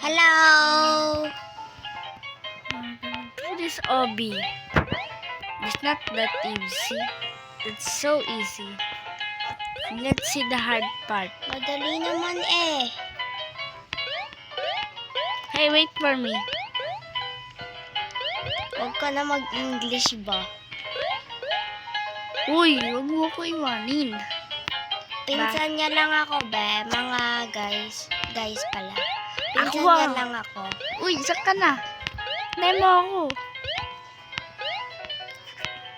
Hello! Do this obby. It's not that easy. It's so easy. Let's see the hard part. Madali naman eh. Hey, wait for me. Huwag ka na mag-English ba? Uy, huwag mo ko iwanin. Pinsan niya lang ako, be. Mga guys. Guys pala. Pinsan Ako niya ah. lang ako. Uy, sak ka na. Nemo ako.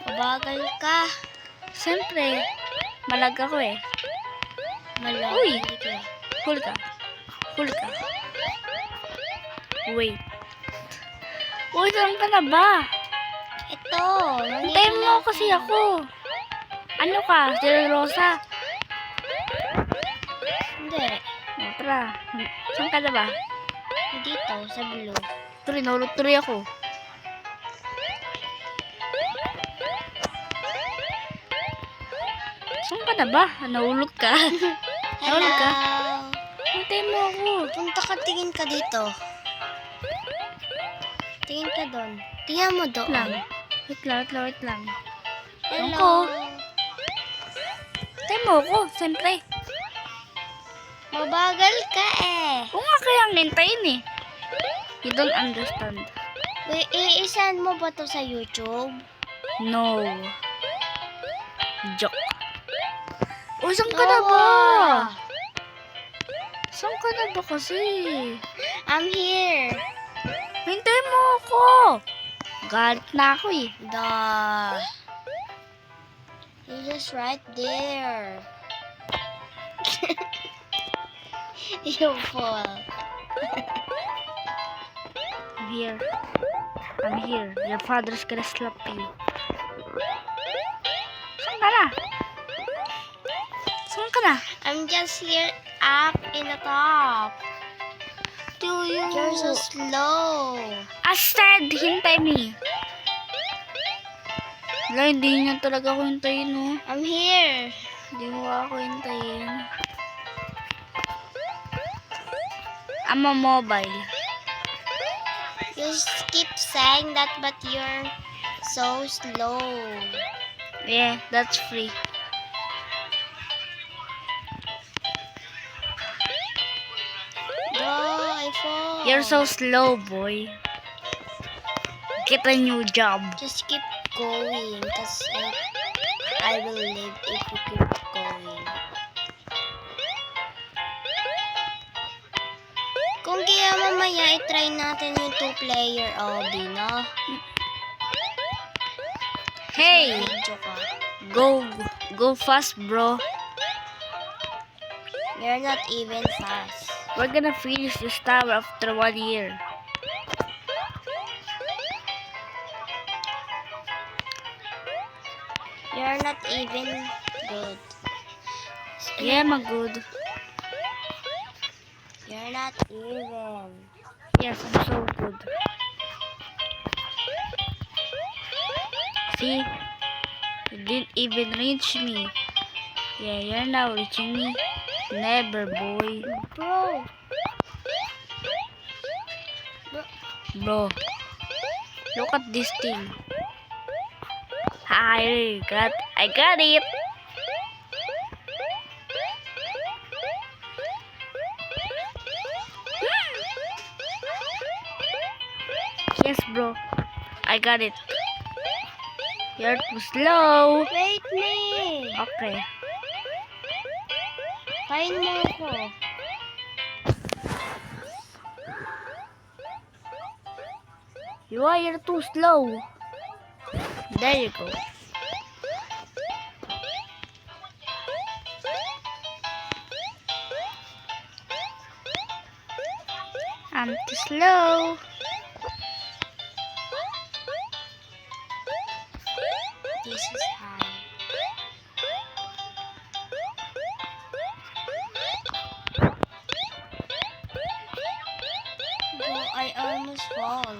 Mabagal ka. Siyempre, malag ako eh. Malagal Uy. ka. Hul ka. Hul ka. Wait. Uy, saan ka na ba? Ito. Hintayin mo kasi ako. Ano ka? Si Rosa? Hindi. O, tara. Saan ka na ba? Dito, sa blue. Tuloy, nahulog tuloy ako. Saan ka na ba? Nahulog ka? Hello. Nahulog ka? Hintayin mo ako. Punta ka, tingin ka dito. Tingin ka doon. Tingnan mo doon. Wait lang. Wait lang. Hello. Ako. Hintayin mo ako, siyempre. Mabagal ka eh. Kung nga kayang hintayin eh. You don't understand. Wait, iisan mo ba to sa YouTube? No. Joke. O, saan ka na ba? Saan ka na ba kasi? I'm here. Hintayin mo ako. Galit na ako eh. Duh. You're just right there. You fool. I'm here. I'm here. Your father's gonna slap you. Saan ka na? Saan ka na? I'm just here up in the top. Do you? You're so slow. Astrid, hintay me. Wala, hindi niya talaga ako hintayin, no? I'm here. Hindi mo ako hintayin. I'm a mobile. You keep saying that, but you're so slow. Yeah, that's free. I fall. You're so slow, boy. Get a new job. Just keep going, cause I will live if you keep going. Kung kaya mamaya i-try natin yung 2-player obby, no? Hey, Medyo ka. go fast, bro. You're not even fast. We're gonna finish this tower after 1 year. You're not even good. Yeah, I'm good. You're not even. Yes, I'm so good. See? You didn't even reach me. Yeah, you're now reaching me. Never, boy. Bro. Bro, look at this thing. I got it. Yes, bro. I got it. You're too slow. Wait me. Okay. Kain mo ako. You're too slow. There you go. I'm too slow. This is high. Bro, I almost fall.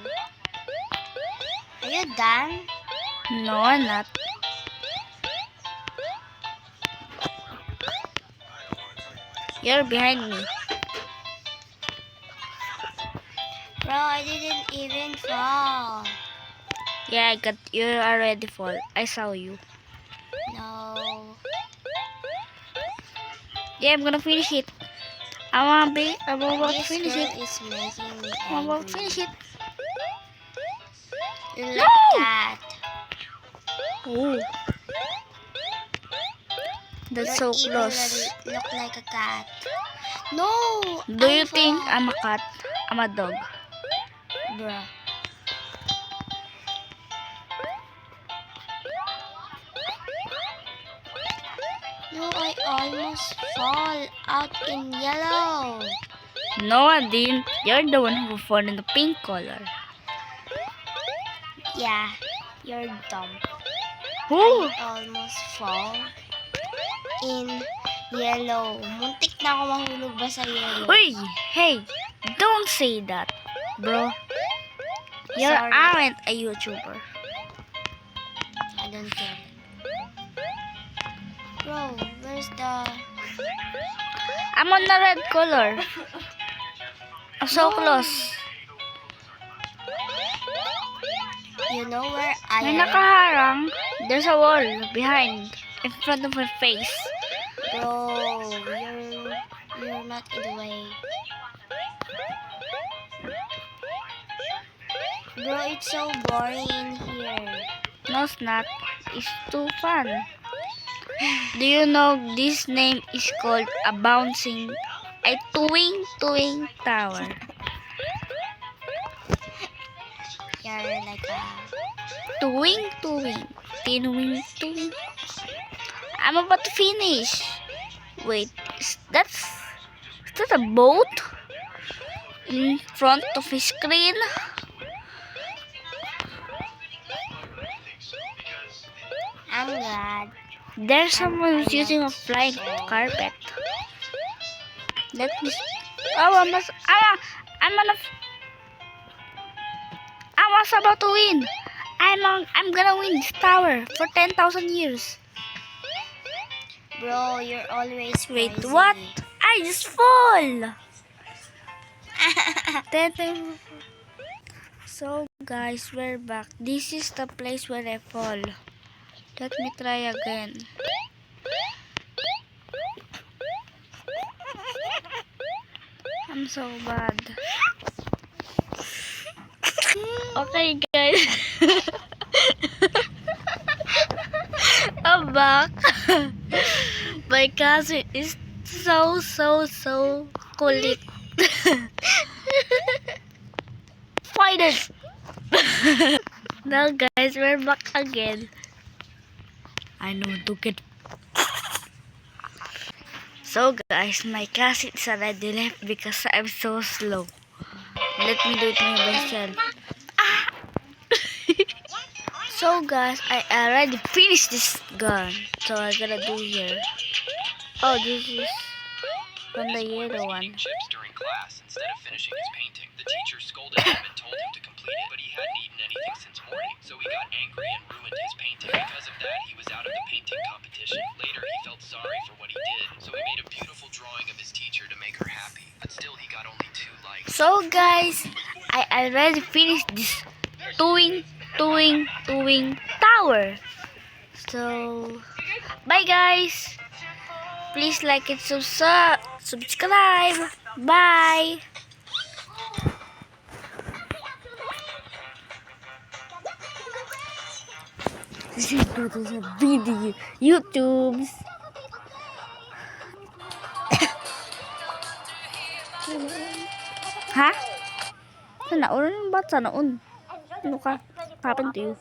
Are you done? No, I'm not. You're behind me. Bro, I didn't even fall. Yeah, I got you already fall. I saw you. No. Yeah, I'm gonna finish it. I'm about to This finish girl it. is making me I'm about to finish angry. it. You're like No! a cat. Oh, that's so You're close. evil, look like a cat. No! Do you I think fall. I'm a cat? I'm a dog. Bruh. No, I almost fall out in yellow. No, I didn't. You're the one who fell in the pink color. Yeah, you're dumb. Who? I almost fall in yellow. Muntik na ako mahulog ba sa yellow? Uy, hey, don't say that, bro. You Sorry. aren't a YouTuber. I don't care. Bro, where's the... I'm on the red color. I'm so No. close. You know where I May am? nakaharang. There's a wall behind, in front of my face. Bro, you're not in the way. Bro, it's so boring in here. No, it's not. It's too fun. Do you know this name is called a twing tower? You're like a... Tinwing. I'm about to finish. Wait, is that a boat in front of a screen? I'm glad. There's someone who's using a flying carpet. Let me. Oh, I was about to win. I'm gonna win this tower for 10,000 years. Bro, you're always Wait, crazy. what? I just fall. Then- So guys, we're back. This is the place where I fall. Let me try again. I'm so bad. Okay guys. I'm back. My cousin is so kulit. Fight it. Now guys, we're back again. I know to get. So guys, my cousin already left because I'm so slow. Let me do it my myself. Ah! So guys, I already finished this gun. So I gotta do here. Oh, this is from the yellow one. Chips during class instead of finishing his painting. The teacher scolded him and told him to complete it, but he hadn't eaten anything since morning, so he got angry and ruined his painting. Because of that, he was out of the painting competition. Later, he felt sorry for what he did, so he made a beautiful drawing of his teacher to make her happy. But still, he got only 2 likes. So guys, I already finished this twing tower. So bye guys. Please like and subscribe. Bye. Dito sa video YouTube. Ha? Sa naon ba? Sa naon? Ano ka? Happened to you?